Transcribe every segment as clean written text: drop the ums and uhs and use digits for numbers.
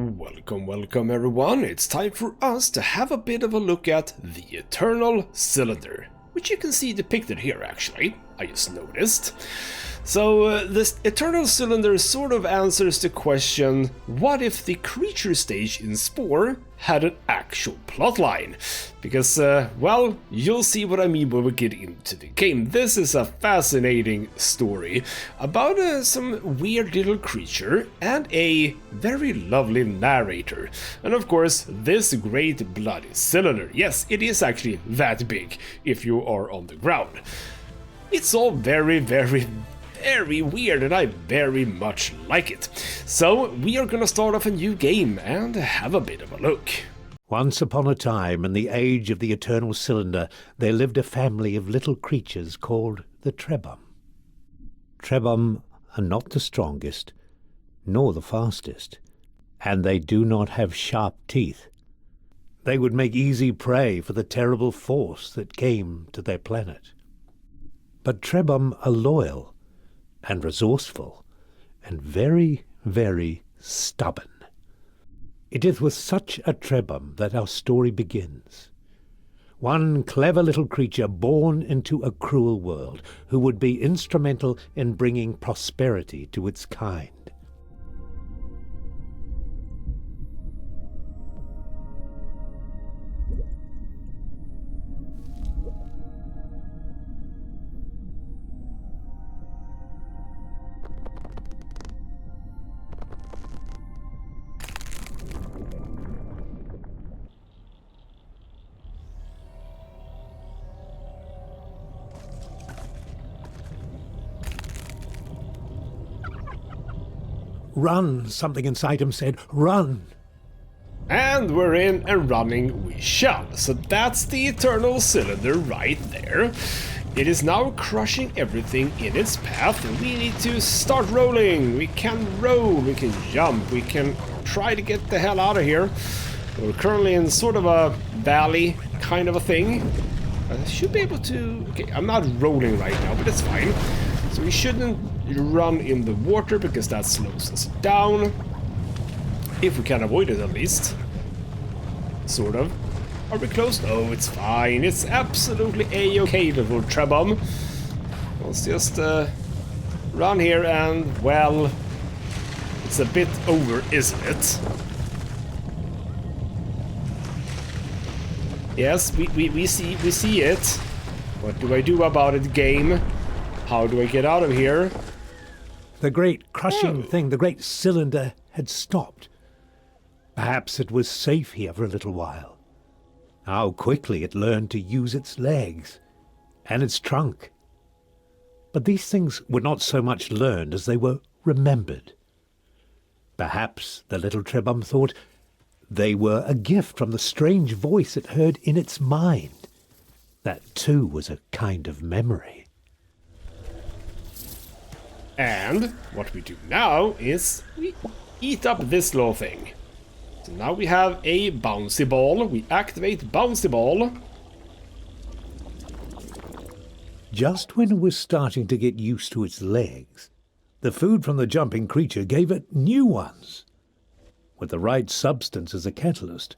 Welcome everyone, it's time for us to have a bit of a look at the Eternal Cylinder, which you can see depicted here actually, I just noticed. So this Eternal Cylinder sort of answers the question, what if the creature stage in Spore had an actual plotline? Because, well, you'll see what I mean when we get into the game. This is a fascinating story about some weird little creature and a very lovely narrator. And of course, this great bloody cylinder. Yes, it is actually that big if you are on the ground. It's all very weird, and I very much like it. So we are gonna start off a new game and have a bit of a look. Once upon a time, in the age of the Eternal Cylinder, there lived a family of little creatures called the Trebhum. Trebhum are not the strongest, nor the fastest, and they do not have sharp teeth. They would make easy prey for the terrible force that came to their planet. But Trebhum are loyal and resourceful, and very stubborn. It is with such a Trebhum that our story begins. One clever little creature born into a cruel world, who would be instrumental in bringing prosperity to its kind. Run, something inside him said, run! And we're in and running we shall. So that's the Eternal Cylinder right there. It is now crushing everything in its path. We need to start rolling. We can roll, we can jump, we can try to get the hell out of here. We're currently in sort of a valley kind of a thing. I should be able to... Okay, I'm not rolling right now, but it's fine. So we shouldn't run in the water because that slows us down. If we can avoid it at least. Sort of. Are we close? Oh, it's fine. It's absolutely a-okay, little Trebhum. Let's just run here and, well, it's a bit over, isn't it? Yes, we see it. What do I do about it, game? How do I get out of here? The great crushing thing, the great cylinder, had stopped. Perhaps it was safe here for a little while. How quickly it learned to use its legs and its trunk. But these things were not so much learned as they were remembered. Perhaps the little Trebhum thought they were a gift from the strange voice it heard in its mind. That too was a kind of memory. And what we do now is we eat up this little thing. So now we have a bouncy ball. We activate bouncy ball. Just when it was starting to get used to its legs, the food from the jumping creature gave it new ones. With the right substance as a catalyst,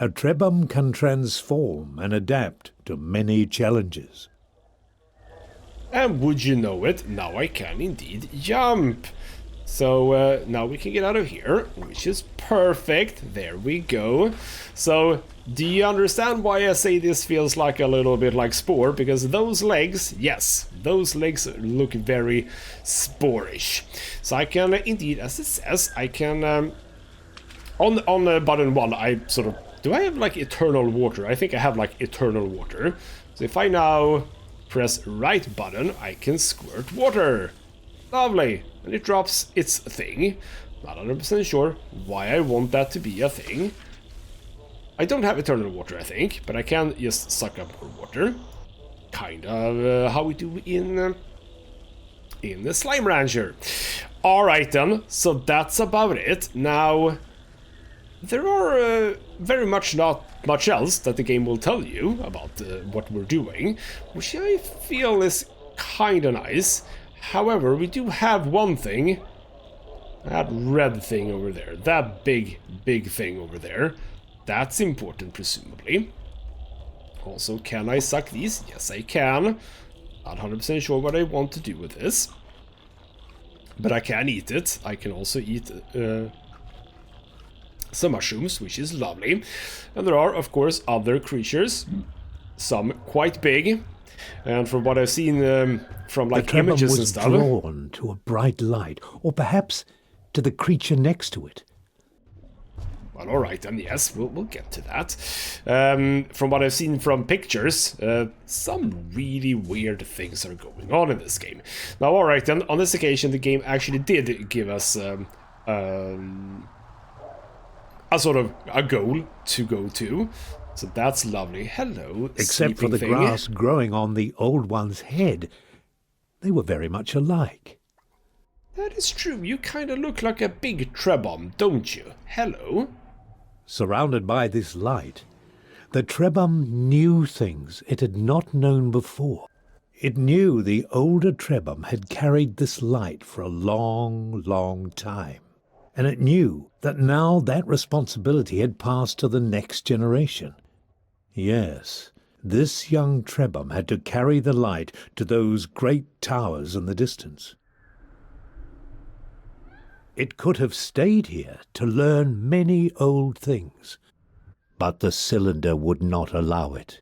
a Trebhum can transform and adapt to many challenges. And would you know it, now I can indeed jump. So now we can get out of here, which is perfect. There we go. So do you understand why I say this feels like a little bit like Spore? Because those legs, yes, those legs look very Spore-ish. So I can indeed, as it says, I can... on button 1, I sort of... Do I have like eternal water? I think I have like eternal water. So if I now press right button, I can squirt water. Lovely. And it drops its thing. Not 100% sure why I want that to be a thing. I don't have eternal water, I think, but I can just suck up more water. Kind of how we do in the Slime Rancher. Alright then, so that's about it. Now, there are very much not much else that the game will tell you about what we're doing, which I feel is kinda nice. However, we do have one thing That red thing over there, that big thing over there, that's important, presumably. Also, can I suck these? Yes, I can. Not 100% sure what I want to do with this. But I can eat it. I can also eat some mushrooms, which is lovely. And there are, of course, other creatures. Some quite big. And from what I've seen from like images and stuff... The Trebhum was drawn to a bright light, or perhaps to the creature next to it. Well, alright then, yes, we'll get to that. From what I've seen from pictures, some really weird things are going on in this game. Now, alright then, on this occasion the game actually did give us a sort of a goal to go to. So that's lovely. Hello, except for the thing. Grass growing on the old one's head. They were very much alike. That is true. You kind of look like a big Trebhum, don't you? Hello. Surrounded by this light, the Trebhum knew things it had not known before. It knew the older Trebhum had carried this light for a long, long time. And it knew that now that responsibility had passed to the next generation. Yes, this young Trebhum had to carry the light to those great towers in the distance. It could have stayed here to learn many old things, but the cylinder would not allow it.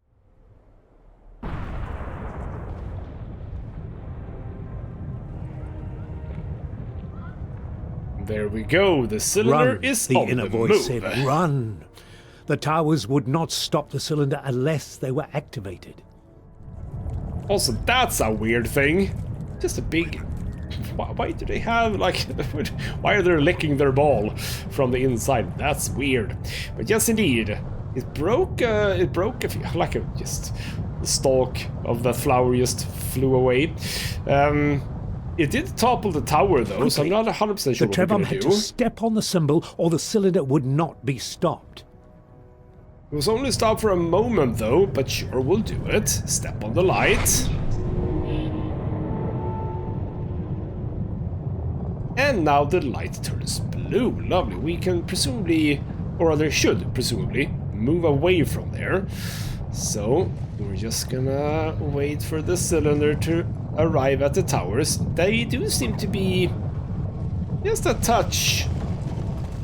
There we go, the cylinder is on the move. The inner voice said, run! The towers would not stop the cylinder unless they were activated. Also, that's a weird thing. Just a big... Why do they have, like... Why are they licking their ball from the inside? That's weird. But yes, indeed. It broke a few... Like just... The stalk of that flower just flew away. It did topple the tower, though, so I'm not 100% sure what we're The Trebhum gonna had do. to step on the symbol, or the cylinder would not be stopped. It was only stopped for a moment, though, but sure, we'll do it. Step on the light. And now the light turns blue. Lovely. We can presumably, or rather should presumably, move away from there. So, we're just gonna wait for the cylinder to arrive at the towers. They do seem to be just a touch,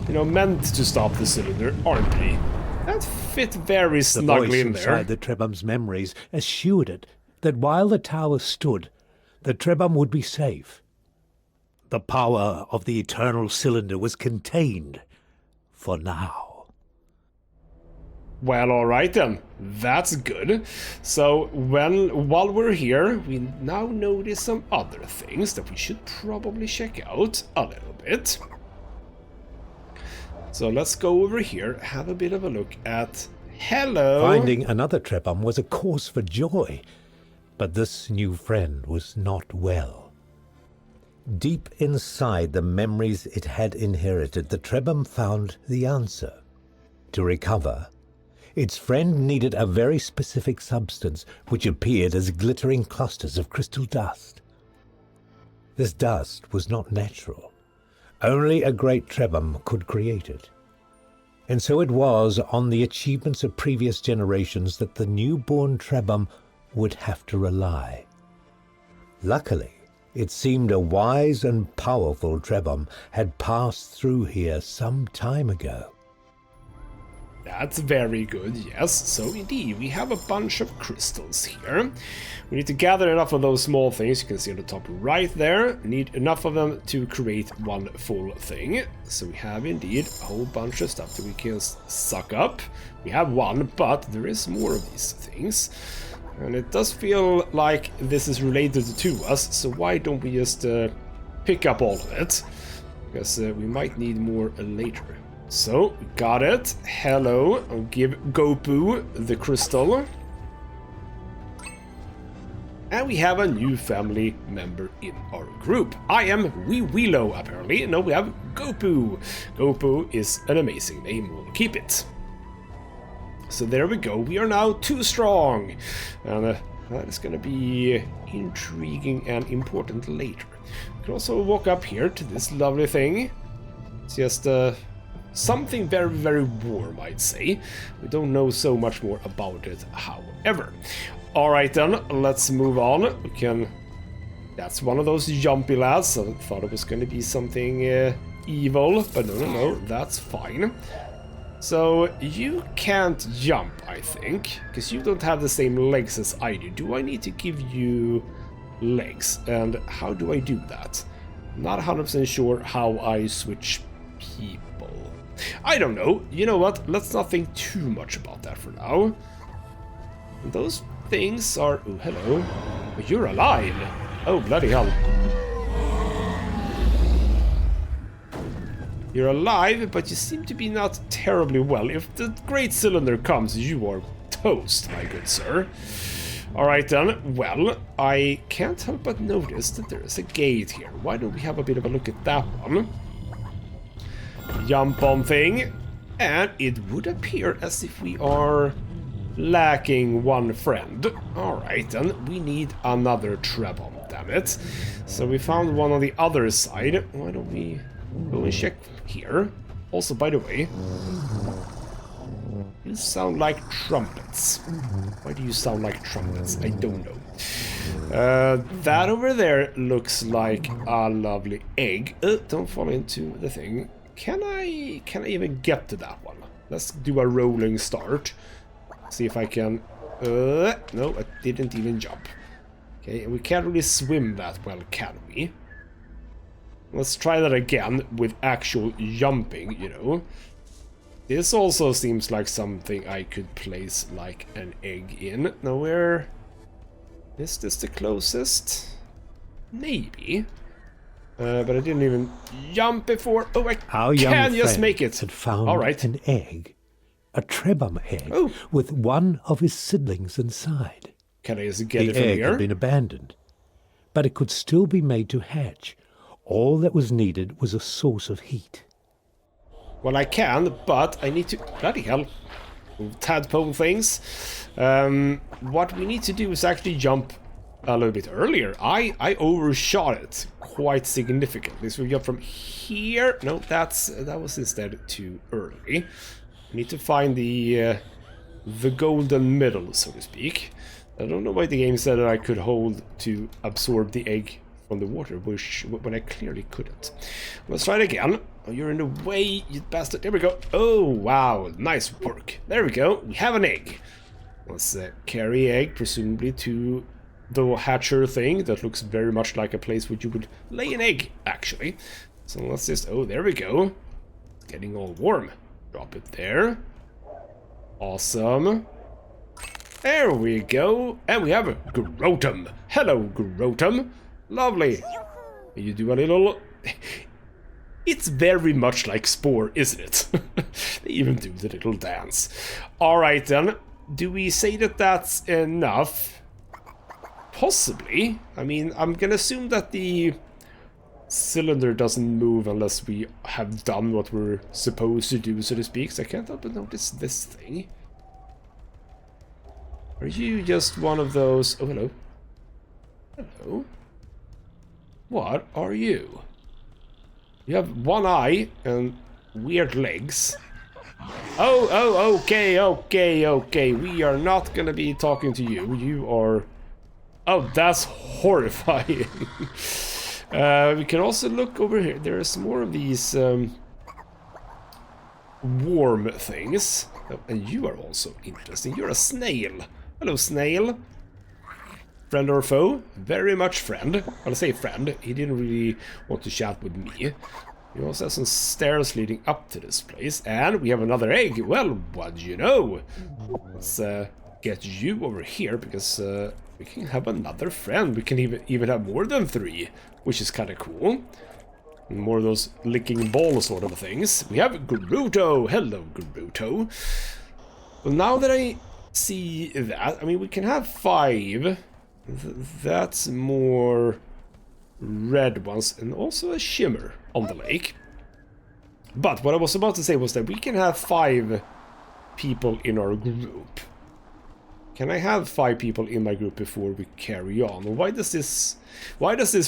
you know, meant to stop the cylinder, aren't they? That fit very snugly in there. The voice inside the Trebhum's memories assured it that while the tower stood, the Trebhum would be safe. The power of the eternal cylinder was contained for now. Well, alright then. That's good. So, while we're here, we now notice some other things that we should probably check out a little bit. So let's go over here, have a bit of a look at... Hello! Finding another Trebhum was a cause for joy, but this new friend was not well. Deep inside the memories it had inherited, the Trebhum found the answer. To recover, its friend needed a very specific substance which appeared as glittering clusters of crystal dust. This dust was not natural. Only a great Trebhum could create it. And so it was on the achievements of previous generations that the newborn Trebhum would have to rely. Luckily, it seemed a wise and powerful Trebhum had passed through here some time ago. That's very good, yes. So indeed, we have a bunch of crystals here. We need to gather enough of those small things, you can see on the top right there. We need enough of them to create one full thing. So we have indeed a whole bunch of stuff that we can suck up. We have one, but there is more of these things. And it does feel like this is related to us, so why don't we just pick up all of it? Because we might need more later. So, got it. Hello. I'll give Gopu the crystal. And we have a new family member in our group. I am Wee Weelo, apparently. No, we have Gopu. Gopu is an amazing name. We'll keep it. So there we go. We are now 2 strong. And that is going to be intriguing and important later. We can also walk up here to this lovely thing. It's just something very, very warm, I'd say. We don't know so much more about it, however. Alright then, let's move on. We can... That's one of those jumpy lads. I thought it was going to be something evil, but no, that's fine. So, you can't jump, I think, because you don't have the same legs as I do. Do I need to give you legs? And how do I do that? Not 100% sure how I switch people. I don't know. You know what? Let's not think too much about that for now. Those things are... Oh, hello. You're alive. Oh, bloody hell. You're alive, but you seem to be not terribly well. If the Great Cylinder comes, you are toast, my good sir. Alright then, well, I can't help but notice that there is a gate here. Why don't we have a bit of a look at that one? Jump on thing. And it would appear as if we are lacking one friend. Alright then, we need another Trebhum, damn it. So we found one on the other side. Why don't we go and check here? Also, by the way, you sound like trumpets. Why do you sound like trumpets? I don't know. That over there looks like a lovely egg. Don't fall into the thing. Can I even get to that one? Let's do a rolling start. See if I can... no, I didn't even jump. Okay, we can't really swim that well, can we? Let's try that again with actual jumping, you know. This also seems like something I could place like an egg in. Now where... Is this the closest? Maybe. But I didn't even jump before. Oh, I can just make it. Had found all right. An egg. A Trebhum egg. Oh. With one of his siblings inside. Can I just get it the from egg here? had been abandoned. But it could still be made to hatch. All that was needed was a source of heat. Well, I can, but I need to... Bloody hell. Tadpole things. What we need to do is actually jump a little bit earlier. I overshot it quite significantly. So we jump from here. No, that was instead too early. We need to find the golden middle, so to speak. I don't know why the game said that I could hold to absorb the egg from the water, when I clearly couldn't. Let's try it again. Oh, you're in the way, you bastard. There we go. Oh, wow. Nice work. There we go. We have an egg. Let's carry egg, presumably to the hatcher thing. That looks very much like a place where you would lay an egg, actually. So let's just... Oh, there we go. It's getting all warm. Drop it there. Awesome. There we go. And we have a Grotum. Hello, Grotum. Lovely. You do a little... It's very much like Spore, isn't it? They even do the little dance. Alright then. Do we say that that's enough? Possibly. I mean, I'm gonna assume that the cylinder doesn't move unless we have done what we're supposed to do, so to speak. So I can't help but notice this thing. Are you just one of those... Oh, hello. Hello. What are you? You have one eye and weird legs. Oh, okay. We are not gonna be talking to you. You are... Oh, that's horrifying. We can also look over here. There's more of these warm things. Oh, and you are also interesting. You're a snail. Hello, snail. Friend or foe? Very much friend. I'll say friend. He didn't really want to chat with me. We also have some stairs leading up to this place. And we have another egg. Well, what do you know? Let's get you over here, because we can have another friend. We can even have more than 3, which is kind of cool. And more of those licking ball sort of things. We have Gerudo. Hello, Gerudo. Well, now that I see that, I mean, we can have 5... That's more red ones, and also a shimmer on the lake. But what I was about to say was that we can have 5 people in our group. Can I have 5 people in my group before we carry on? Why does this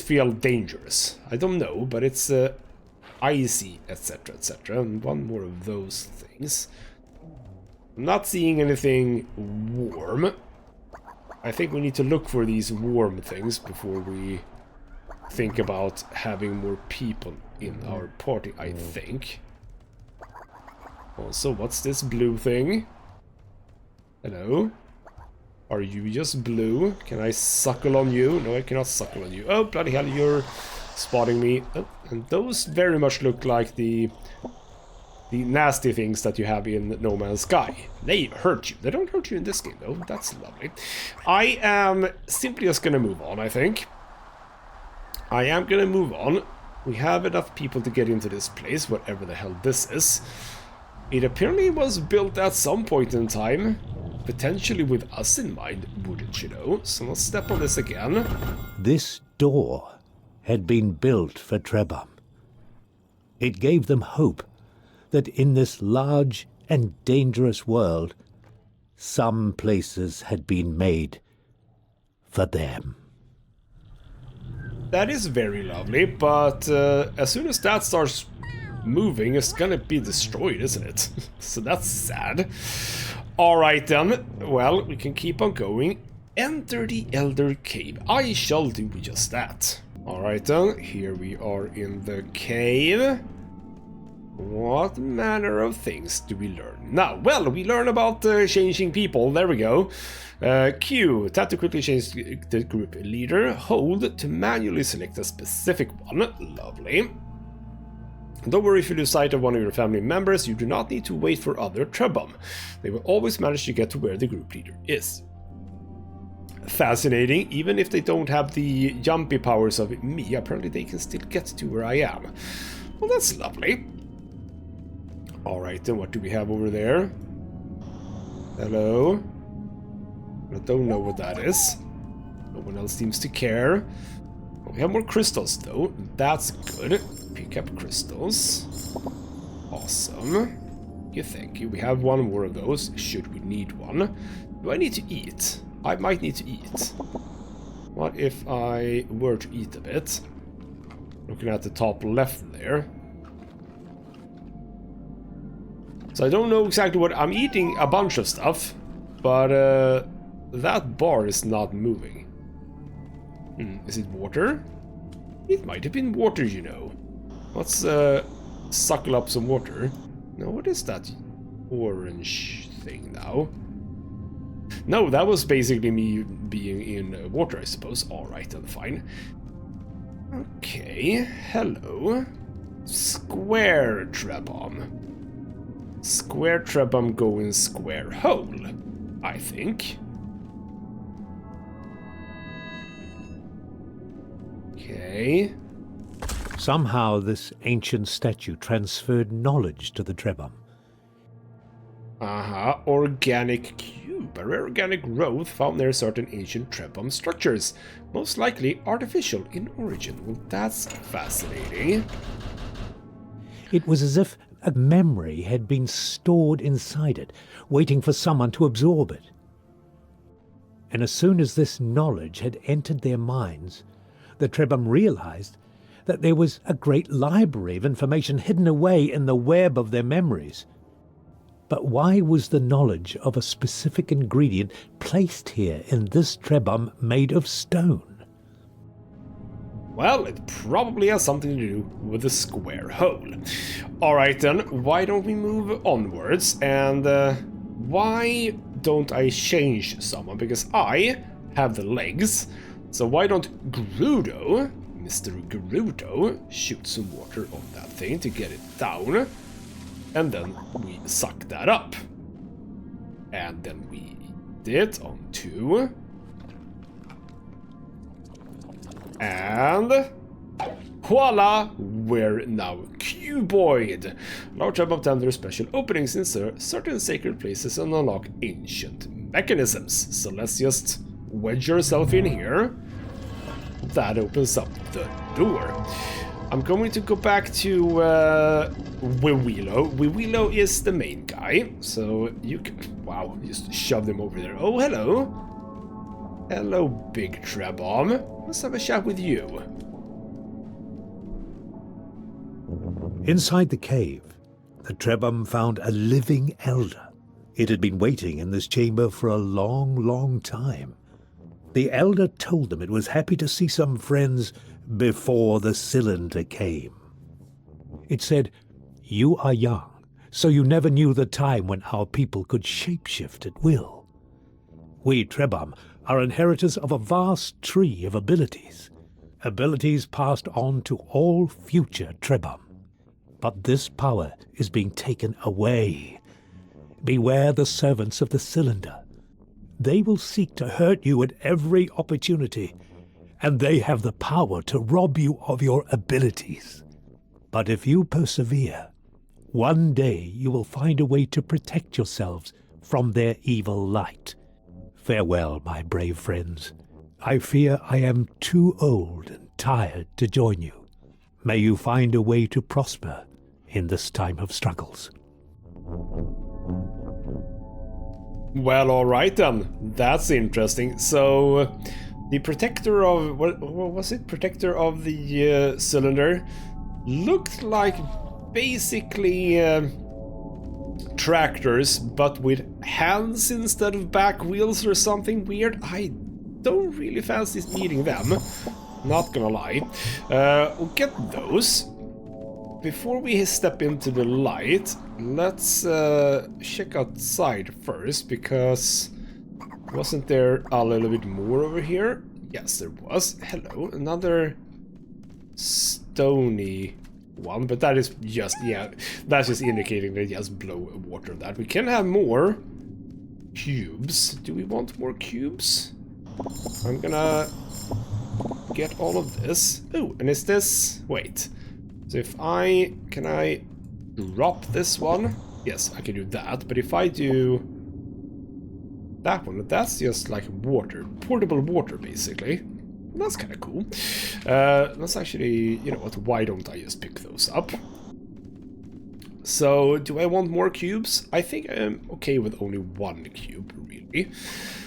feel dangerous? I don't know, but it's icy, etc., etc. And one more of those things. I'm not seeing anything warm. I think we need to look for these warm things before we think about having more people in our party, I think. Also, what's this blue thing? Hello? Are you just blue? Can I suckle on you? No, I cannot suckle on you. Oh, bloody hell, you're spotting me. Oh, and those very much look like the nasty things that you have in No Man's Sky. They hurt you. They don't hurt you in this game, though. That's lovely. I am simply just gonna move on, I think. I am gonna move on. We have enough people to get into this place, whatever the hell this is. It apparently was built at some point in time, potentially with us in mind, wouldn't you know? So let's step on this again. This door had been built for Trebhum. It gave them hope that in this large and dangerous world, some places had been made for them. That is very lovely, but as soon as that starts moving, it's gonna be destroyed, isn't it? So that's sad. Alright then, well, we can keep on going. Enter the Elder Cave. I shall do just that. Alright then, here we are in the cave. What manner of things do we learn? Now, well, we learn about changing people. There we go. Q, tap to quickly change the group leader. Hold to manually select a specific one. Lovely. Don't worry if you lose sight of one of your family members. You do not need to wait for other Trebhum. They will always manage to get to where the group leader is. Fascinating. Even if they don't have the jumpy powers of me, apparently they can still get to where I am. Well, that's lovely. Alright, then what do we have over there? Hello? I don't know what that is. No one else seems to care. We have more crystals, though. That's good. Pick up crystals. Awesome. Thank you. We have one more of those, should we need one. Do I need to eat? I might need to eat. What if I were to eat a bit? Looking at the top left there. So I don't know exactly what... I'm eating a bunch of stuff, but that bar is not moving. Is it water? It might have been water, you know. Let's suckle up some water. Now, what is that orange thing now? No, that was basically me being in water, I suppose. Alright, then fine. Okay, hello. Square Trebhum. Square Trebhum going square hole, I think. Okay. Somehow this ancient statue transferred knowledge to the Trebhum. Organic cube. A rare organic growth found near certain ancient Trebhum structures. Most likely artificial in origin. Well, that's fascinating. It was as if a memory had been stored inside it, waiting for someone to absorb it. And as soon as this knowledge had entered their minds, the Trebhum realized that there was a great library of information hidden away in the web of their memories. But why was the knowledge of a specific ingredient placed here in this Trebhum made of stone? Well, it probably has something to do with the square hole. Alright then, why don't we move onwards? And why don't I change someone? Because I have the legs. So why don't Gerudo, Mr. Gerudo, shoot some water on that thing to get it down. And then we suck that up. And then we eat it on 2. And voila, we're now cuboid. Large Trebhum tender special openings in certain sacred places and unlock ancient mechanisms. So let's just wedge yourself in here. That opens up the door. I'm going to go back to Wiwilo. Wiwilo is the main guy, so you can... Wow, just shoved him over there. Oh, hello. Hello, big Trebhum. Let's have a chat with you. Inside the cave, the Trebhum found a living elder. It had been waiting in this chamber for a long, long time. The elder told them it was happy to see some friends before the cylinder came. It said, "You are young, so you never knew the time when our people could shapeshift at will. We Trebhum are inheritors of a vast tree of abilities, abilities passed on to all future Trebhum. But this power is being taken away. Beware the servants of the cylinder. They will seek to hurt you at every opportunity, and they have the power to rob you of your abilities. But if you persevere, one day you will find a way to protect yourselves from their evil light. Farewell, my brave friends. I fear I am too old and tired to join you. May you find a way to prosper in this time of struggles." Well, alright then. That's interesting. So, the protector of... what was it? Protector of the cylinder looked like basically tractors, but with hands instead of back wheels or something weird. I don't really fancy meeting them. Not gonna lie. We'll get those. Before we step into the light, let's check outside first, because wasn't there a little bit more over here? Yes, there was. Hello, another stony one, but that is just, yeah, that's just indicating that just blow water on that. We can have more cubes. Do we want more cubes? I'm gonna get all of this. Oh, and is this... wait. So if can I drop this one? Yes, I can do that, but if I do that one, that's just like water, portable water basically. That's kind of cool. Let's actually, you know what, why don't I just pick those up? So, do I want more cubes? I think I'm okay with only one cube, really.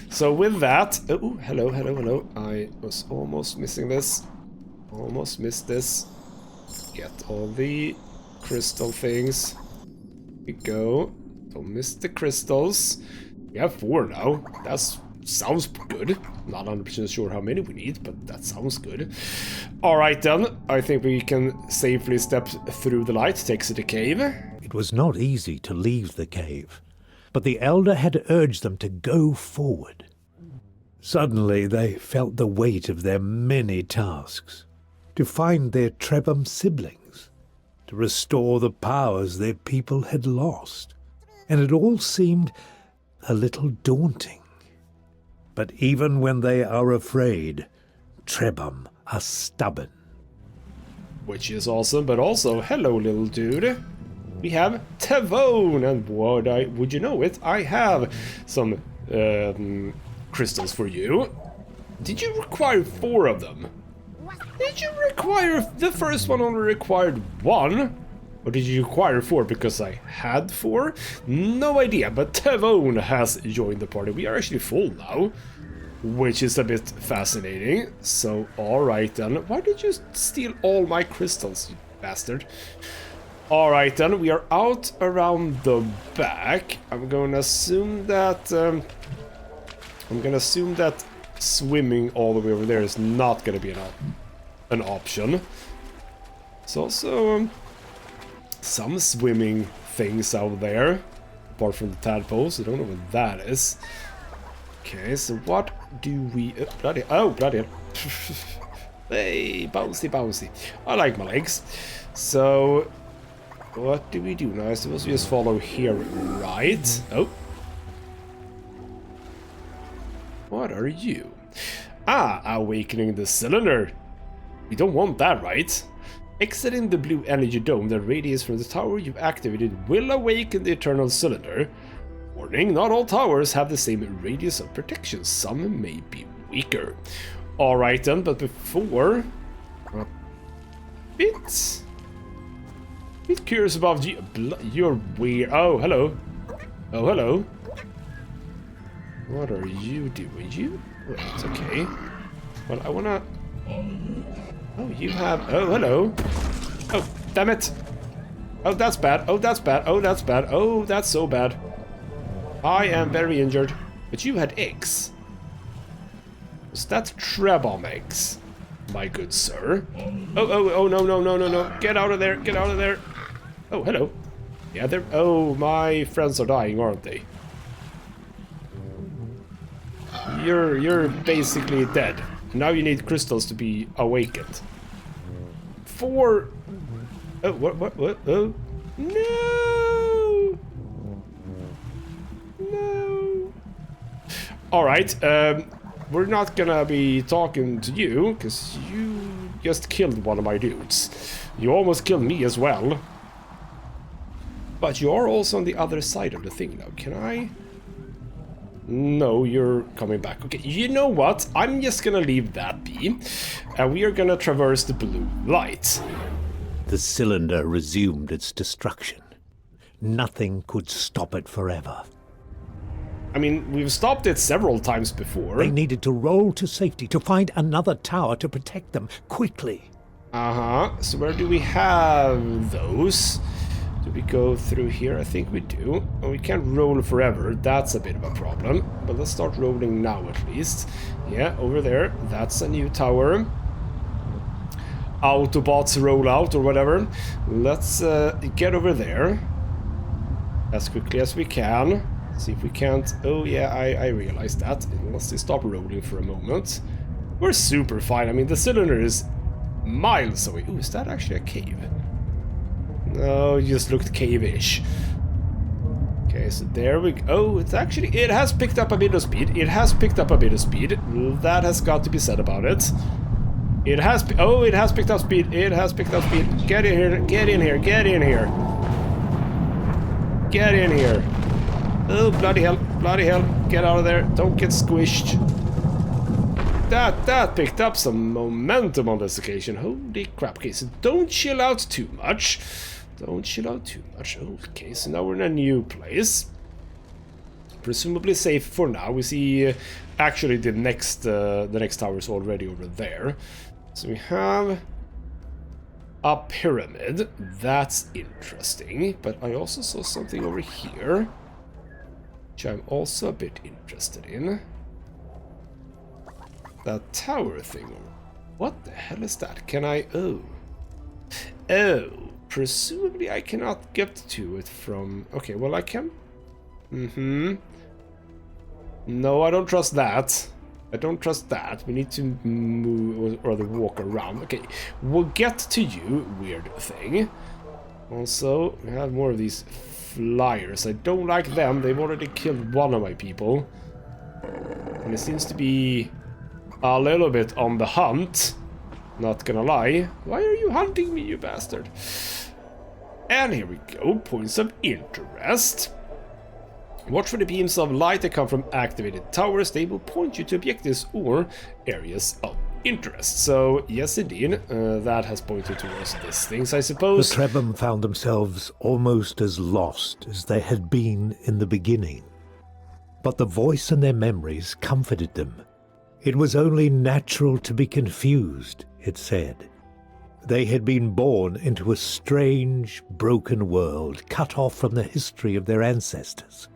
So with that, oh, hello, hello, hello. I was almost missing this. Almost missed this. Get all the crystal things. Here we go. Don't miss the crystals. We have 4 now. That sounds good. Not 100% sure how many we need, but that sounds good. Alright then. I think we can safely step through the light. Takes to the cave. It was not easy to leave the cave, but the elder had urged them to go forward. Suddenly they felt the weight of their many tasks. To find their Trebhum siblings, to restore the powers their people had lost, and it all seemed a little daunting. But even when they are afraid, Trebhum are stubborn. Which is awesome, but also, hello little dude. We have Tevon, and would you know it, I have some crystals for you. Did you require 4 of them? Did you require... the first one only required 1? Or did you require 4 because I had 4? No idea, but Tevon has joined the party. We are actually full now, which is a bit fascinating. So, alright then. Why did you steal all my crystals, you bastard? Alright then, we are out around the back. I'm gonna assume that... swimming all the way over there is not gonna be an option. There's also some swimming things out there, apart from the tadpoles. I don't know what that is. Okay, so what do we... bloody hell. Hey, bouncy, bouncy. I like my legs. So, what do we do now? I suppose we just follow here, right? Oh. What are you? Ah, awakening the cylinder. We don't want that, right? Exiting the blue energy dome, the radius from the tower you've activated will awaken the eternal cylinder. Warning, not all towers have the same radius of protection. Some may be weaker. Alright then, but before... a bit curious about you. You're weird. Oh, hello. Oh, hello. What are you doing? You? Oh, it's okay. Well, I wanna... Oh, you have... Oh, hello. Oh, damn it. Oh, that's bad. Oh, that's bad. Oh, that's bad. Oh, that's so bad. I am very injured. But you had eggs. Was that Trebhum eggs, my good sir? Oh, no, no, no, no, no. Get out of there. Get out of there. Oh, hello. Yeah, they're... Oh, my friends are dying, aren't they? You're basically dead. Now you need crystals to be awakened. Oh, what? Oh. No! No! Alright, we're not gonna be talking to you, because you just killed one of my dudes. You almost killed me as well. But you are also on the other side of the thing now. Can I... No, you're coming back. Okay, you know what? I'm just gonna leave that be. And we are gonna traverse the blue light. The cylinder resumed its destruction. Nothing could stop it forever. I mean, we've stopped it several times before. They needed to roll to safety, to find another tower to protect them, quickly. Uh-huh. So where do we have those? Do we go through here? I think we do. Oh, we can't roll forever. That's a bit of a problem. But let's start rolling now at least. Yeah, over there. That's a new tower. Autobots roll out or whatever. Let's get over there as quickly as we can. See if we can't... Oh yeah, I realized that. Let's just stop rolling for a moment. We're super fine. I mean, the cylinder is miles away. Ooh, is that actually a cave? No, it just looked cave-ish. Okay, so there we go. Oh, it's actually... It has picked up a bit of speed. It has picked up a bit of speed. That has got to be said about it. It has... Oh, it has picked up speed. It has picked up speed. Get in here. Get in here. Get in here. Get in here. Oh, bloody hell. Bloody hell. Get out of there. Don't get squished. That picked up some momentum on this occasion. Holy crap. Okay, so don't chill out too much. Don't chill out too much. Okay, so now we're in a new place. Presumably safe for now. We see actually the next tower is already over there. So we have a pyramid. That's interesting. But I also saw something over here, which I'm also a bit interested in. That tower thing. What the hell is that? Can I... Oh. Oh. Presumably I cannot get to it from... Okay, well I can... No, I don't trust that. I don't trust that. We need to move or rather walk around. Okay, we'll get to you, weird thing. Also, we have more of these flyers. I don't like them. They've already killed one of my people. And it seems to be a little bit on the hunt. Not gonna lie. Why are you hunting me, you bastard? And here we go. Points of interest. Watch for the beams of light that come from activated towers. They will point you to objectives or areas of interest. So, yes indeed, that has pointed towards these things, I suppose. The Trebhum found themselves almost as lost as they had been in the beginning. But the voice in their memories comforted them. It was only natural to be confused, it said. They had been born into a strange, broken world, cut off from the history of their ancestors.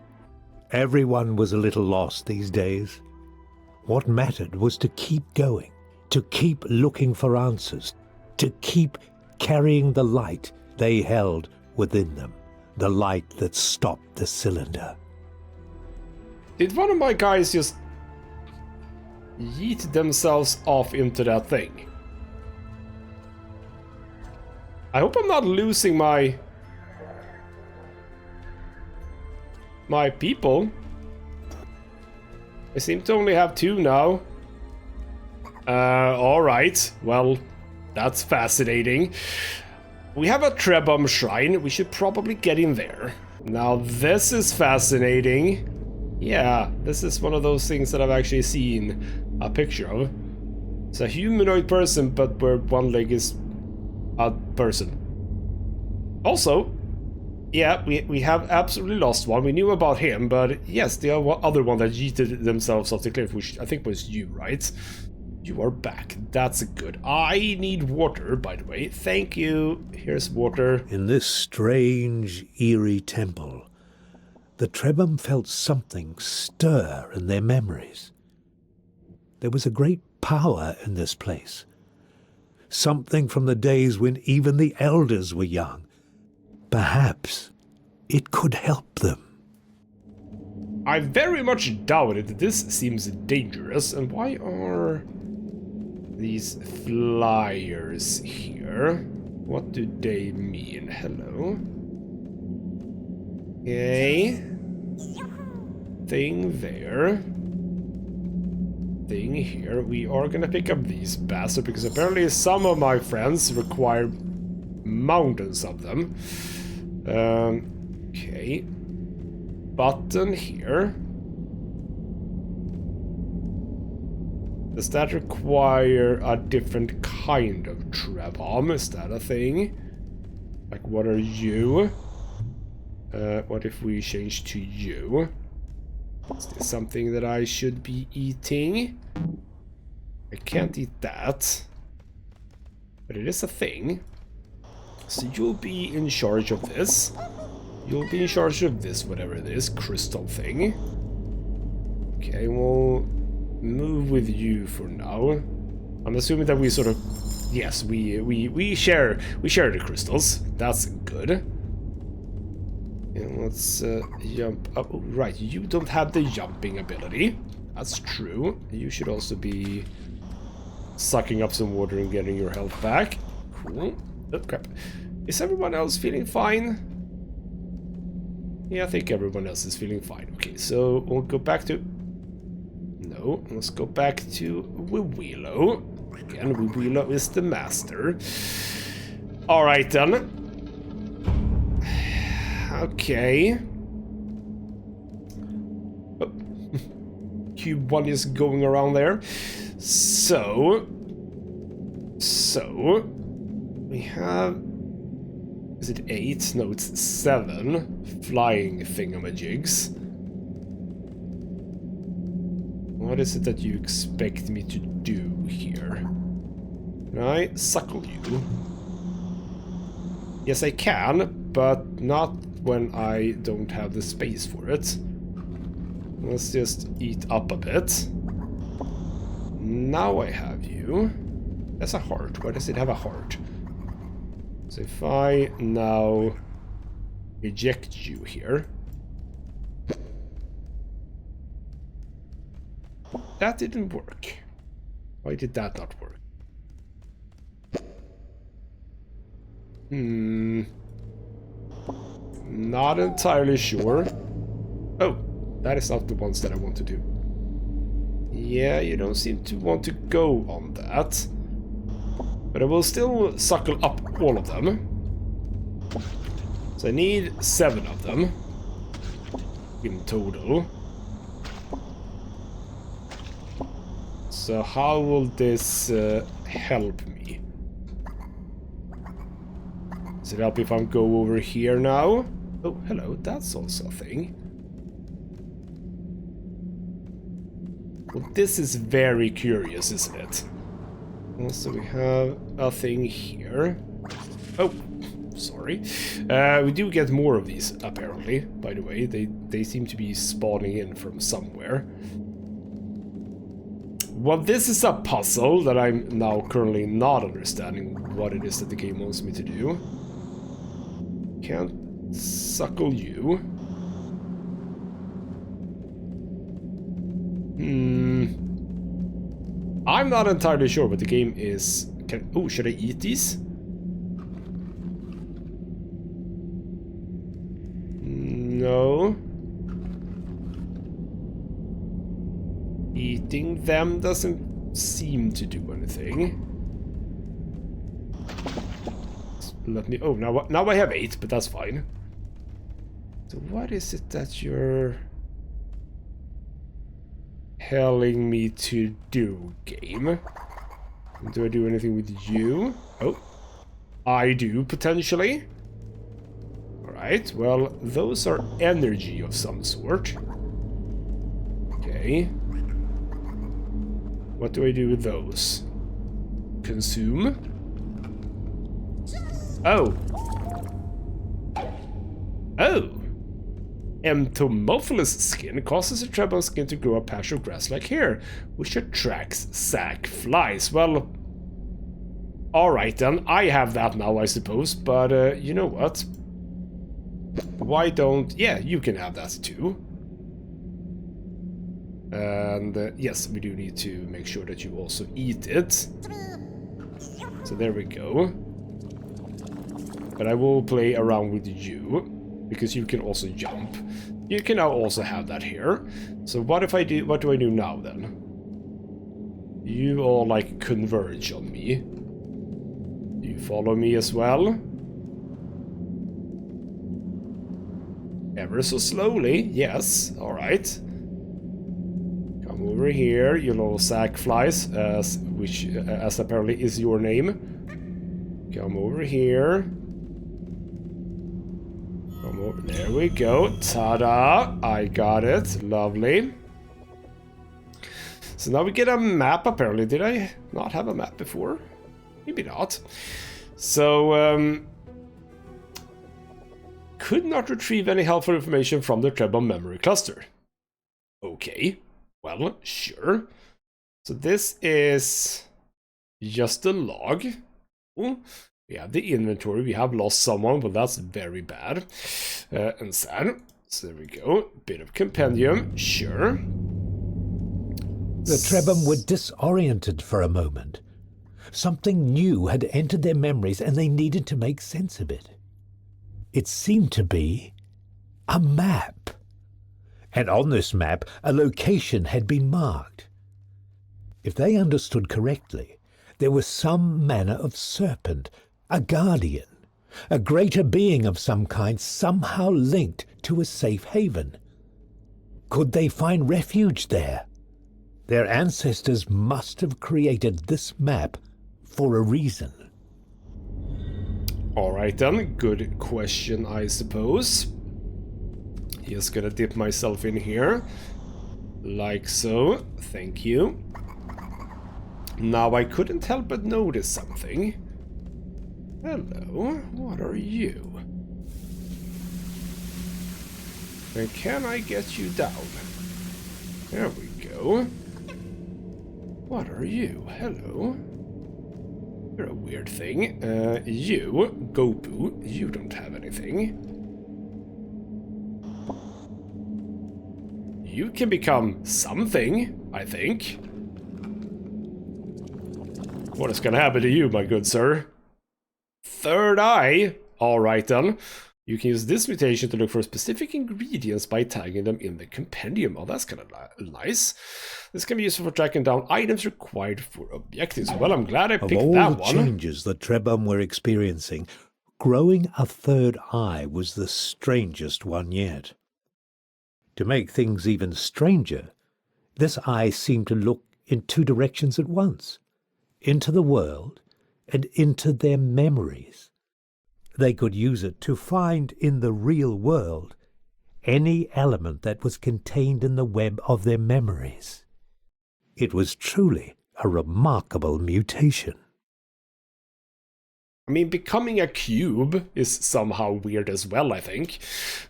Everyone was a little lost these days. What mattered was to keep going, to keep looking for answers, to keep carrying the light they held within them, the light that stopped the cylinder. Did one of my guys just yeet themselves off into that thing? I hope I'm not losing my people. I seem to only have 2 now. Alright. Well, that's fascinating. We have a Trebhum shrine. We should probably get in there. Now, this is fascinating. Yeah, this is one of those things that I've actually seen a picture of. It's a humanoid person, but where one leg is a person. Also, yeah, we have absolutely lost one. We knew about him, but yes, the other one that yeeted themselves off the cliff, which I think was you, right? You are back. That's good. I need water, by the way. Thank you. Here's water. In this strange, eerie temple, the Trebhum felt something stir in their memories. There was a great power in this place. Something from the days when even the elders were young. Perhaps it could help them. I very much doubt it. This seems dangerous. And why are these flyers here? What do they mean? Hello? Okay. Thing there. Thing here. We are gonna pick up these bastards because apparently some of my friends require mountains of them. Okay. Button here. Does that require a different kind of Trebhum? Is that a thing? Like, what are you? What if we change to you? Is this something that I should be eating? I can't eat that. But it is a thing. So you'll be in charge of this. You'll be in charge of this, whatever it is, crystal thing. Okay, we'll move with you for now. I'm assuming that we sort of... Yes, we share the crystals. That's good. And let's jump up. Oh, right, you don't have the jumping ability. That's true. You should also be sucking up some water and getting your health back. Cool. Oh, crap. Is everyone else feeling fine? Yeah, I think everyone else is feeling fine. Okay, so we'll go back to... No, let's go back to Willow. Again, Willow is the master. Alright then. Okay. Oh. Cube 1 is going around there. So we have... Is it 8? No, it's 7 flying thingamajigs. What is it that you expect me to do here? Can I suckle you? Yes, I can, but not when I don't have the space for it. Let's just eat up a bit. Now I have you. That's a heart. Why does it have a heart? So if I now eject you here. That didn't work. Why did that not work? Not entirely sure. Oh, that is not the ones that I want to do. Yeah, you don't seem to want to go on that. But I will still suckle up all of them. So I need 7 of them in total. So how will this help me? Does it help if I go over here now? Oh, hello, that's also a thing. Well, this is very curious, isn't it? Also, we have a thing here. Oh, sorry. We do get more of these, apparently, by the way. They seem to be spawning in from somewhere. Well, this is a puzzle that I'm now currently not understanding what it is that the game wants me to do. Can't suckle you. I'm not entirely sure what the game is. Oh, should I eat these? No. Eating them doesn't seem to do anything. Let me... Oh, now I have 8, but that's fine. So what is it that you're telling me to do, game? Do I do anything with you? Oh, I do, potentially. Alright, well, those are energy of some sort. Okay. What do I do with those? Consume? Oh. Oh. Entomophilus skin causes a Trebhum skin to grow a patch of grass-like hair, which attracts sac flies. Well, alright then, I have that now, I suppose, but you know what? Why don't... yeah, you can have that too. And yes, we do need to make sure that you also eat it. So there we go. But I will play around with you, because you can also jump. You can now also have that here. So what if I do... what do I do now then? You all like converge on me. You follow me as well. Ever so slowly, yes, alright. Come over here, you little sac flies, as apparently is your name. Come over here. Come over, there we go, ta-da, I got it, lovely. So now we get a map, apparently. Did I not have a map before? Maybe not. So, could not retrieve any helpful information from the Trebhum memory cluster. Okay, well, sure. So this is just a log. Ooh, we have the inventory. We have lost someone, but that's very bad and sad. So there we go. Bit of compendium, sure. The Trebhum were disoriented for a moment. Something new had entered their memories and they needed to make sense of it. It seemed to be a map. And on this map, a location had been marked. If they understood correctly, there was some manner of serpent, a guardian, a greater being of some kind somehow linked to a safe haven. Could they find refuge there? Their ancestors must have created this map for a reason. Alright then, good question, I suppose. Just gonna dip myself in here. Like so, thank you. Now I couldn't help but notice something. Hello, what are you? And can I get you down? There we go. What are you? Hello. You're a weird thing. You, Gopu, you don't have anything. You can become something, I think. What is gonna happen to you, my good sir? Third eye? Alright then. You can use this mutation to look for specific ingredients by tagging them in the compendium. Oh, that's kind of nice. This can be useful for tracking down items required for objectives. Well, I'm glad I picked that one. Of all the changes the Trebhum were experiencing, growing a third eye was the strangest one yet. To make things even stranger, this eye seemed to look in two directions at once, into the world and into their memories. They could use it to find in the real world any element that was contained in the web of their memories. It was truly a remarkable mutation. I mean, becoming a cube is somehow weird as well, I think.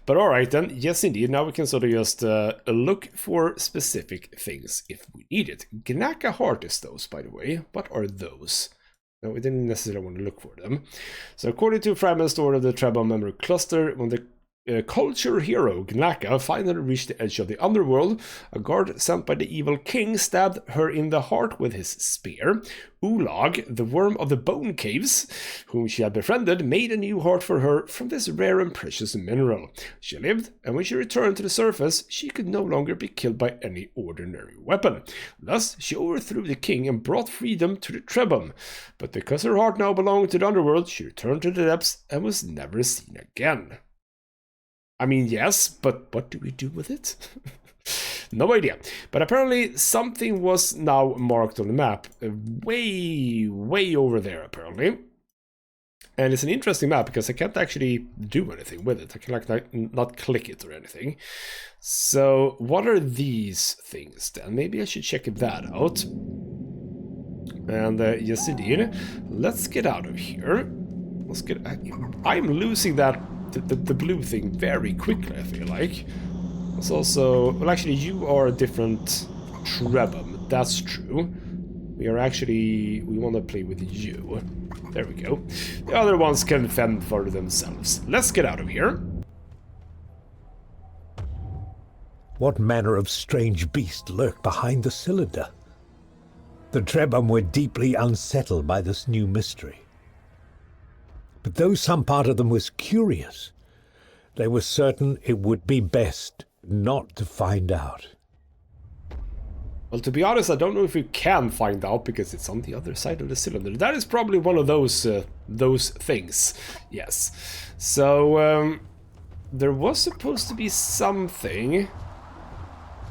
But alright then, yes indeed, now we can sort of just look for specific things if we need it. Gnaka heart is those, by the way. What are those? No, we didn't necessarily want to look for them. So according to a fragment stored of the Trebhum memory cluster, when the culture hero Gnaka finally reached the edge of the underworld, a guard sent by the evil king stabbed her in the heart with his spear. Ulag, the worm of the bone caves, whom she had befriended, made a new heart for her from this rare and precious mineral. She lived, and when she returned to the surface, she could no longer be killed by any ordinary weapon. Thus, she overthrew the king and brought freedom to the Trebhum. But because her heart now belonged to the underworld, she returned to the depths and was never seen again. I mean, yes, but what do we do with it? No idea. But apparently something was now marked on the map. Way over there, apparently. And it's an interesting map because I can't actually do anything with it. I can like not click it or anything. So what are these things then? Maybe I should check that out. And yes, indeed. Let's get out of here. Let's get. I'm losing that the blue thing very quickly. I feel like. It's also well. Actually, you are a different Trebhum. That's true. We are actually. We want to play with you. There we go. The other ones can fend for themselves. Let's get out of here. What manner of strange beast lurked behind the cylinder? The Trebhum were deeply unsettled by this new mystery. But though some part of them was curious, they were certain it would be best not to find out. Well, to be honest, I don't know if we can find out because it's on the other side of the cylinder. That is probably one of those things. Yes. So, there was supposed to be something.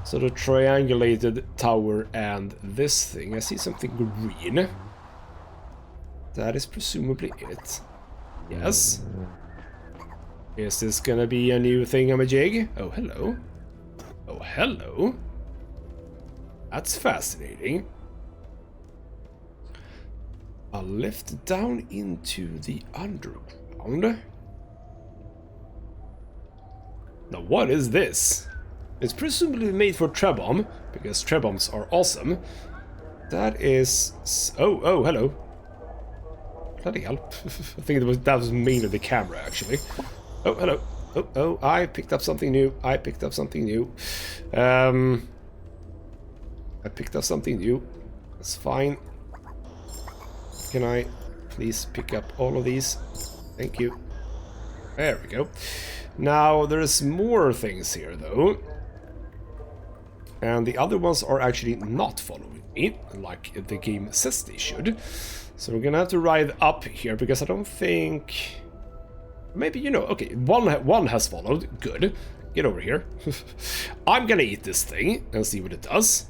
So the triangulated tower and this thing. I see something green. That is presumably it. Yes. Is this gonna be a new thingamajig? Oh, hello. Oh, hello. That's fascinating. A lift down into the underground. Now, what is this? It's presumably made for Trebhum, because Trebhums are awesome. That is... Oh, hello. Bloody hell. I think that was mainly the camera, actually. Oh, hello. Oh, I picked up something new. I picked up something new. I picked up something new. That's fine. Can I please pick up all of these? Thank you. There we go. Now, there's more things here, though. And the other ones are actually not following me, like the game says they should. So we're gonna have to ride up here, because I don't think... Maybe, you know, okay, one has followed. Good. Get over here. I'm gonna eat this thing and see what it does.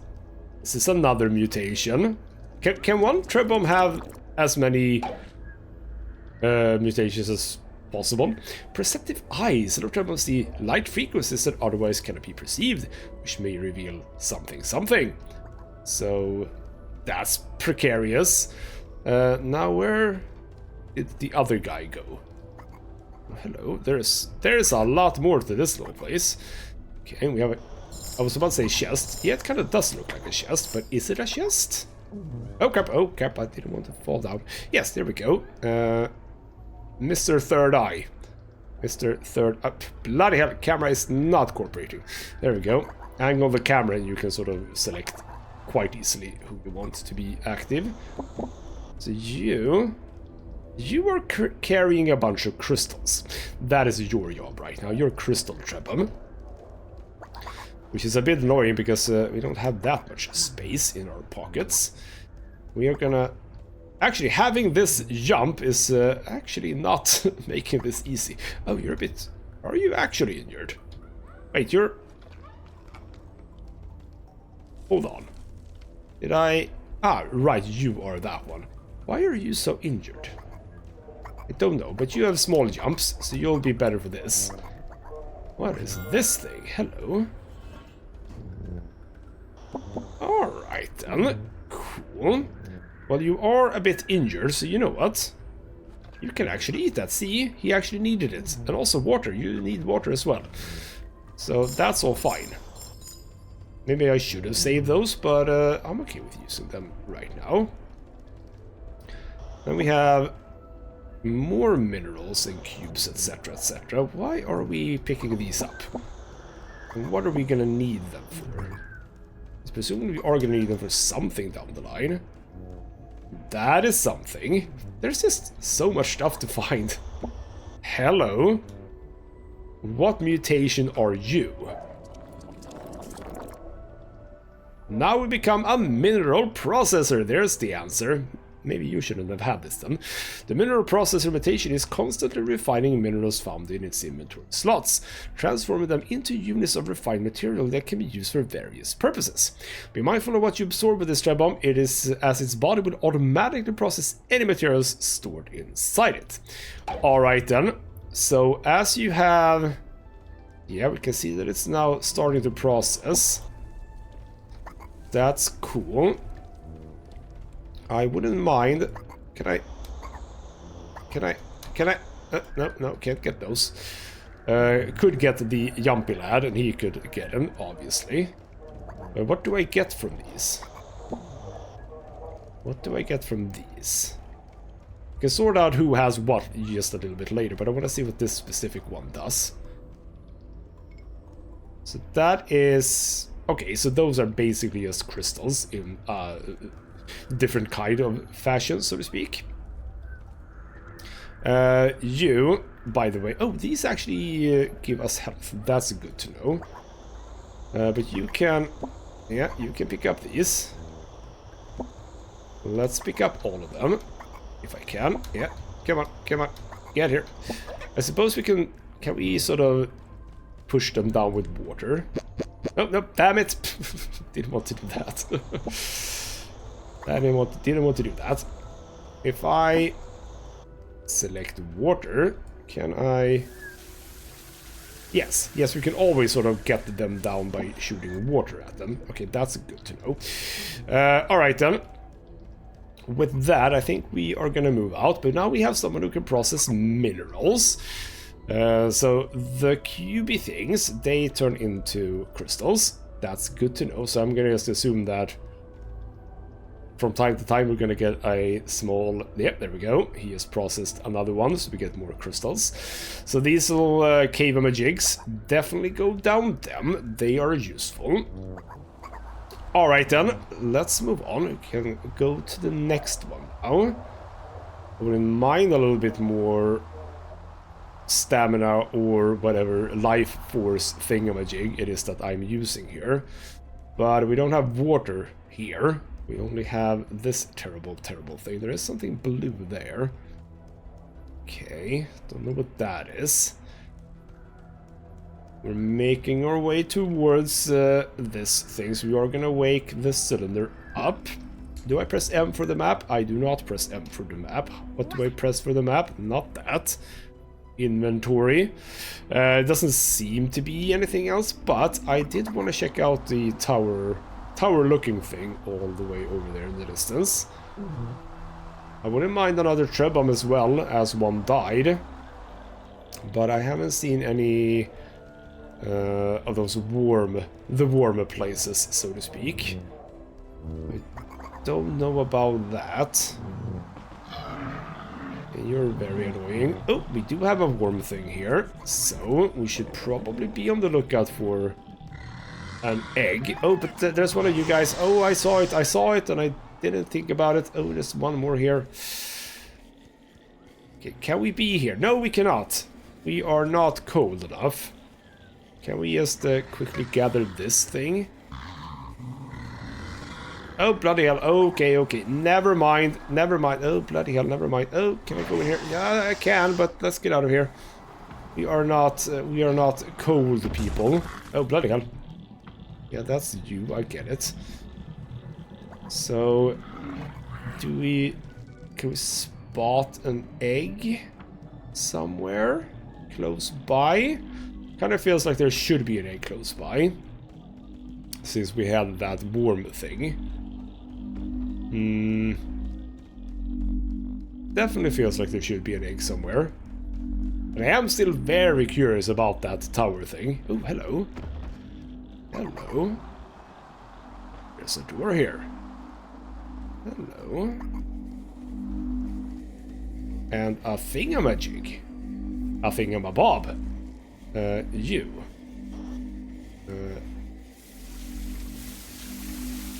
This is another mutation. Can one Trebhum have as many mutations as possible? Perceptive eyes. A lot of Trebhums see light frequencies that otherwise cannot be perceived, which may reveal something. So that's precarious. Now where did the other guy go? Oh, hello. There's a lot more to this little place. Okay, we have a... I was about to say chest. Yeah, it kind of does look like a chest, but is it a chest? Oh crap, I didn't want to fall down. Yes, there we go. Mr. Third Eye. Mr. Third... bloody hell, camera is not cooperating. There we go. Angle the camera and you can sort of select quite easily who you want to be active. So you are carrying a bunch of crystals. That is your job right now. You're Crystal Trebhum. Which is a bit annoying because we don't have that much space in our pockets. We are gonna... Actually, having this jump is actually not making this easy. Oh, you're a bit... Are you actually injured? Wait, you're... Hold on. Did I... Ah, right, you are that one. Why are you so injured? I don't know, but you have small jumps, so you'll be better for this. What is this thing? Hello. Alright then. Cool. Well, you are a bit injured, so you know what? You can actually eat that. See? He actually needed it. And also water. You need water as well. So that's all fine. Maybe I should have saved those, but I'm okay with using them right now. Then we have more minerals and cubes, etc, etc. Why are we picking these up? And what are we gonna need them for? Presumably we are gonna need them for something down the line. That is something. There's just so much stuff to find. Hello. What mutation are you? Now we become a mineral processor. There's the answer. Maybe you shouldn't have had this then. The mineral processor mutation is constantly refining minerals found in its inventory slots, transforming them into units of refined material that can be used for various purposes. Be mindful of what you absorb with this Trebhum. It is as its body will automatically process any materials stored inside it. Alright then. So as you have... Yeah, we can see that it's now starting to process. That's cool. I wouldn't mind. Can I? No, can't get those. Could get the Jumpy Lad, and he could get him, obviously. What do I get from these? What do I get from these? I can sort out who has what just a little bit later, but I want to see what this specific one does. So that is... Okay, so those are basically just crystals in different kind of fashion, so to speak. You, by the way... Oh, these actually give us health. That's good to know. But you can... Yeah, you can pick up these. Let's pick up all of them. If I can. Yeah, come on, come on. Get here. I suppose we can... Can we sort of push them down with water? Oh, no, damn it! Didn't want to do that. Didn't want to do that. If I select water, can I... Yes, we can always sort of get them down by shooting water at them. Okay, that's good to know. Alright then. With that, I think we are gonna move out, but now we have someone who can process minerals. So the cubey things, they turn into crystals. That's good to know. So I'm gonna just assume that from time to time we're gonna get a small... Yep, there we go. He has processed another one, so we get more crystals. So these little cave-a-majigs, definitely go down them. They are useful. Alright then, let's move on. We can go to the next one now. I wouldn't mind a little bit more stamina or whatever life force thingamajig it is that I'm using here. But we don't have water here. We only have this terrible thing. There is something blue there. Okay, don't know what that is. We're making our way towards this thing, so we are gonna wake the cylinder up. Do I press M for the map? I do not press M for the map. What do I press for the map? Not that. Inventory. It doesn't seem to be anything else, but I did want to check out the tower looking thing all the way over there in the distance. I wouldn't mind another Trebhum as well, as one died. But I haven't seen any of those warmer places, so to speak. I don't know about that. You're very annoying. Oh, we do have a warm thing here, so we should probably be on the lookout for an egg. Oh, but there's one of you guys. Oh, I saw it, and I didn't think about it. Oh, there's one more here. Okay, can we be here? No, we cannot. We are not cold enough. Can we just quickly gather this thing? Oh, bloody hell. Okay. Never mind. Oh, bloody hell. Never mind. Oh, can I go in here? Yeah, I can, but let's get out of here. We are not cold people. Oh, bloody hell. Yeah, that's you. I get it. So, can we spot an egg somewhere close by? Kind of feels like there should be an egg close by, since we had that warm thing. Definitely feels like there should be an egg somewhere. But I am still very curious about that tower thing. Oh, hello. Hello. There's a door here. Hello. And a thingamajig. A thingamabob. You.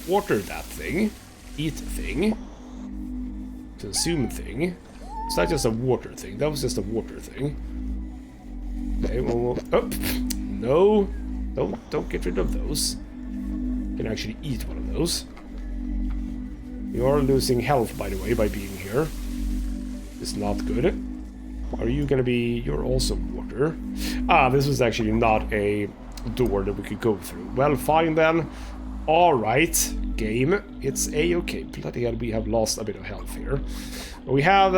Water that thing. Eat thing. Consume thing. It's not just a water thing. That was just a water thing. Okay, well, oh, no. Don't get rid of those. You can actually eat one of those. You are losing health, by the way, by being here. It's not good. Are you gonna be... You're also water. Ah, this was actually not a door that we could go through. Well, fine then. Alright, game. It's a-okay. Bloody hell, we have lost a bit of health here. We have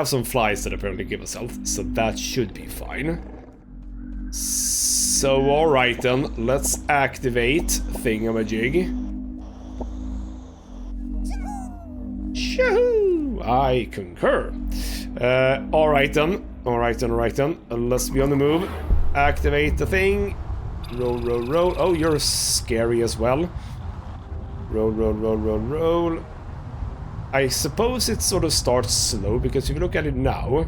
some flies that apparently give us health, so that should be fine. So, alright then. Let's activate thingamajig. Shoo! I concur. Alright then. Let's be on the move. Activate the thing. Roll. Oh, you're scary as well. Roll. I suppose it sort of starts slow, because if you look at it now...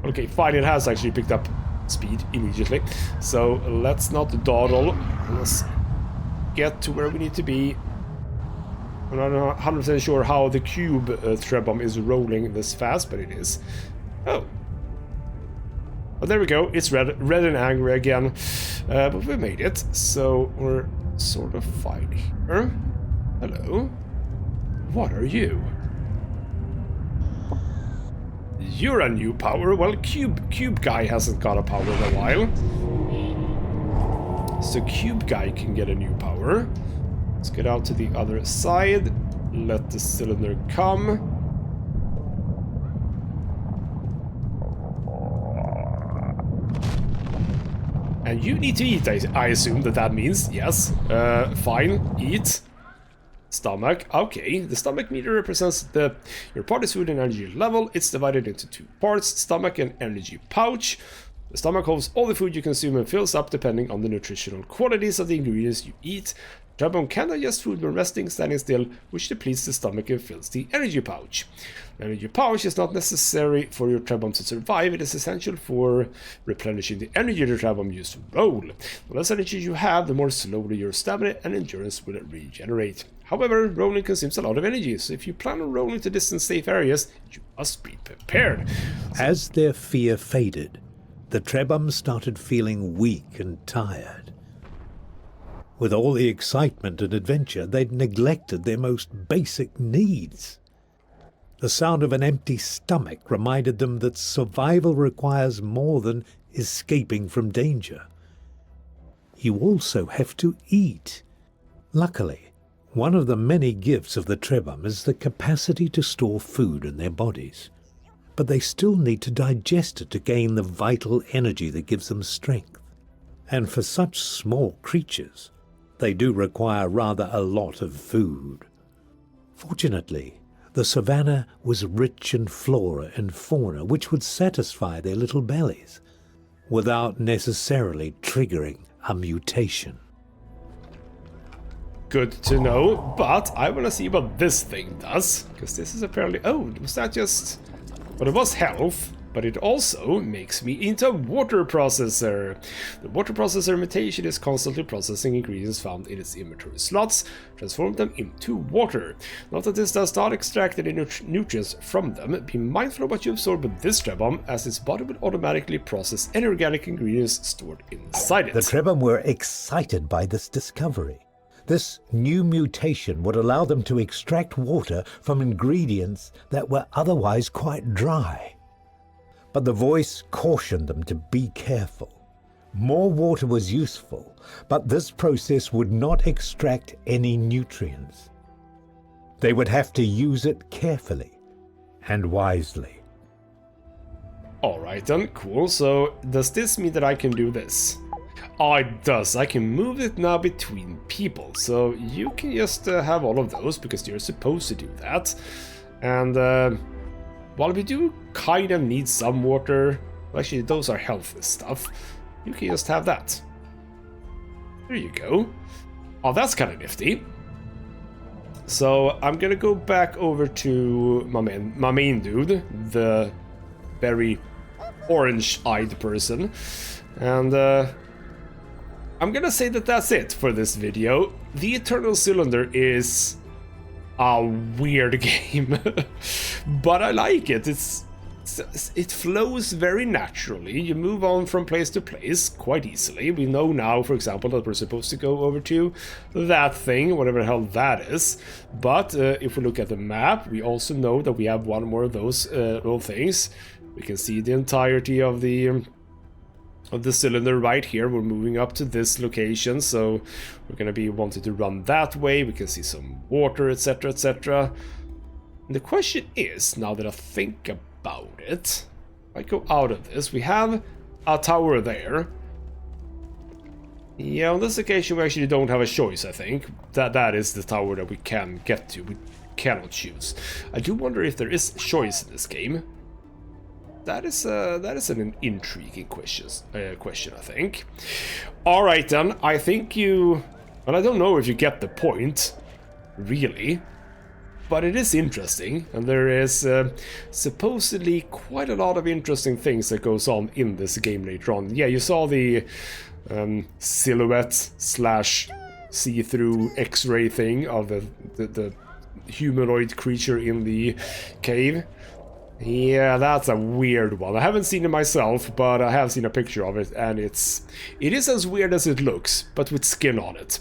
Okay, fine, it has actually picked up speed immediately. So let's not dawdle. Let's get to where we need to be. I'm not 100% sure how the cube Trebhum is rolling this fast, but it is. Oh, there we go. It's red and angry again. But we made it, so we're sort of fine here. Hello. What are you? You're a new power. Well, Cube Guy hasn't got a power in a while. So Cube Guy can get a new power. Let's get out to the other side. Let the cylinder come. And you need to eat, I assume that means. Yes. Fine. Eat. Stomach. Okay. The stomach meter represents your body's food and energy level. It's divided into two parts, stomach and energy pouch. The stomach holds all the food you consume and fills up depending on the nutritional qualities of the ingredients you eat. Trebhum can digest food when resting, standing still, which depletes the stomach and fills the energy pouch. The energy pouch is not necessary for your Trebhum to survive. It is essential for replenishing the energy the Trebhum used to roll. The less energy you have, the more slowly your stamina and endurance will regenerate. However, rolling consumes a lot of energy, so if you plan on rolling to distant safe areas, you must be prepared. As their fear faded, the Trebhum started feeling weak and tired. With all the excitement and adventure, they'd neglected their most basic needs. The sound of an empty stomach reminded them that survival requires more than escaping from danger. You also have to eat. Luckily, one of the many gifts of the Trebhum is the capacity to store food in their bodies. But they still need to digest it to gain the vital energy that gives them strength. And for such small creatures, they do require rather a lot of food. Fortunately, the savannah was rich in flora and fauna which would satisfy their little bellies, without necessarily triggering a mutation. Good to know, but I want to see what this thing does, because this is apparently... Oh, was that just... Well, it was health, but it also makes me into a water processor. The water processor mutation is constantly processing ingredients found in its inventory slots, transform them into water. Note that this does not extract any nutrients from them. Be mindful of what you absorb with this Trebhum, as its body will automatically process any organic ingredients stored inside it. The Trebhum were excited by this discovery. This new mutation would allow them to extract water from ingredients that were otherwise quite dry. But the voice cautioned them to be careful. More water was useful, but this process would not extract any nutrients. They would have to use it carefully and wisely. Alright then, cool. So, does this mean that I can do this? Oh, it does. I can move it now between people. So you can just have all of those, because you're supposed to do that. And while we do kind of need some water, actually those are health stuff, you can just have that. There you go. Oh, that's kind of nifty. So I'm gonna go back over to my main dude, the very orange-eyed person, and I'm gonna say that that's it for this video. The Eternal Cylinder is a weird game, but I like it. It flows very naturally. You move on from place to place quite easily. We know now, for example, that we're supposed to go over to that thing, whatever the hell that is. But if we look at the map, we also know that we have one more of those little things. We can see the entirety of the cylinder right here. We're moving up to this location, so we're gonna be wanting to run that way. We can see some water, etc, etc. And the question is, now that I think about it, if I go out of this, we have a tower there. Yeah, on this occasion we actually don't have a choice. I think that is the tower that we can get to. We cannot choose. I do wonder if there is choice in this game. That is an intriguing question, I think. Alright then, I think you... Well, I don't know if you get the point, really. But it is interesting, and there is supposedly quite a lot of interesting things that goes on in this game later on. Yeah, you saw the silhouette slash see-through X-ray thing of the humanoid creature in the cave. Yeah, that's a weird one. I haven't seen it myself, but I have seen a picture of it, and it is as weird as it looks, but with skin on it.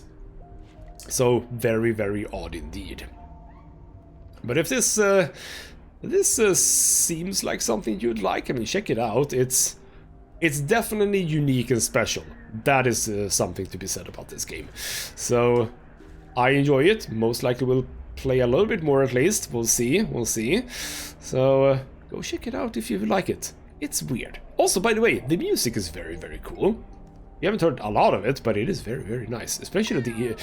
So very, very odd indeed. But if this seems like something you'd like, I mean, check it out. It's definitely unique and special. That is something to be said about this game. So I enjoy it. Most likely will play a little bit more at least. We'll see. We'll see. So go check it out if you like it. It's weird. Also, by the way, the music is very, very cool. You haven't heard a lot of it, but it is very, very nice. Especially the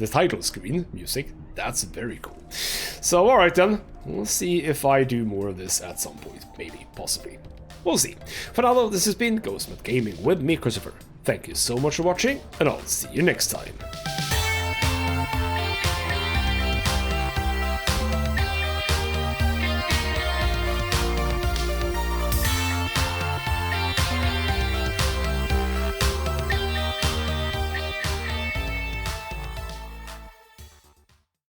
title screen music. That's very cool. So alright then, we'll see if I do more of this at some point, maybe, possibly. We'll see. For now though, this has been ghostmutgaming with me, Christopher. Thank you so much for watching, and I'll see you next time.